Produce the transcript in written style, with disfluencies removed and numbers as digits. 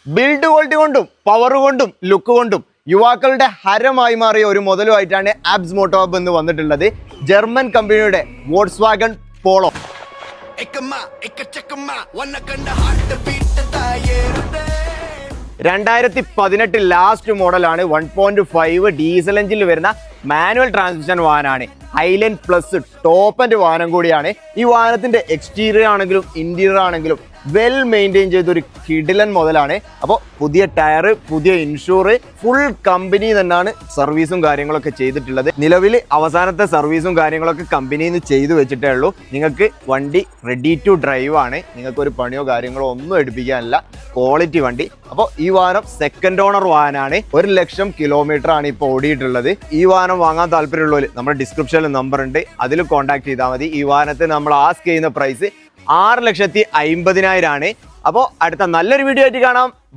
Build quality കൊണ്ടും power കൊണ്ടും look കൊണ്ടും യുവാക്കളുടെ ഹരമായി മാറിയ ഒരു മുതലുമായിട്ടാണ് ആബ്സ് മോട്ടോ ഹബ് എന്ന് വന്നിട്ടുള്ളത്. ജർമ്മൻ കമ്പനിയുടെ വോൾക്സ്വാഗൺ പോളോ. 2018 ലാസ്റ്റ് മോഡലാണ്. 1.5 ഡീസൽ എഞ്ചിനിൽ വരുന്ന മാനുവൽ ട്രാൻസ്മിഷൻ വാഹനമാണ്. ഹൈലൻഡ് പ്ലസ് ടോപ്പ് ആൻഡ് വാഹനം കൂടിയാണ്. ഈ വാഹനത്തിന്റെ എക്സ്റ്റീരിയർ ആണെങ്കിലും ഇന്റീരിയർ ആണെങ്കിലും വെൽ മെയിൻറ്റെയിൻ ചെയ്തൊരു കിടിലൻ മുതലാണ്. അപ്പോൾ പുതിയ ടയർ, പുതിയ ഇൻഷൂർ, ഫുൾ കമ്പനി തന്നെയാണ് സർവീസും കാര്യങ്ങളൊക്കെ ചെയ്തിട്ടുള്ളത്. നിലവിൽ അവസാനത്തെ സർവീസും കാര്യങ്ങളൊക്കെ കമ്പനിയിൽ നിന്ന് ചെയ്തു വെച്ചിട്ടേ ഉള്ളൂ. നിങ്ങൾക്ക് വണ്ടി റെഡി ടു ഡ്രൈവ് ആണ്. നിങ്ങൾക്ക് ഒരു പണിയോ കാര്യങ്ങളോ ഒന്നും എടുപ്പിക്കാനില്ല. ക്വാളിറ്റി വണ്ടി. അപ്പോൾ ഈ വാഹനം സെക്കൻഡ് ഓണർ വാഹനമാണ്. 1,00,000 കിലോമീറ്റർ ആണ് ഇപ്പോൾ ഓടിയിട്ടുള്ളത്. ഈ വാഹനം വാങ്ങാൻ താല്പര്യമുള്ളവർ നമ്മുടെ ഡിസ്ക്രിപ്ഷനിൽ നമ്പർ ഉണ്ട്, അതിൽ കോൺടാക്ട് ചെയ്താൽ മതി. ഈ വാഹനത്തിന് നമ്മൾ ആസ്ക് ചെയ്യുന്ന പ്രൈസ് 6,50,000 ആണ്. അപ്പോൾ അടുത്ത നല്ലൊരു വീഡിയോ ആയിട്ട് കാണാം.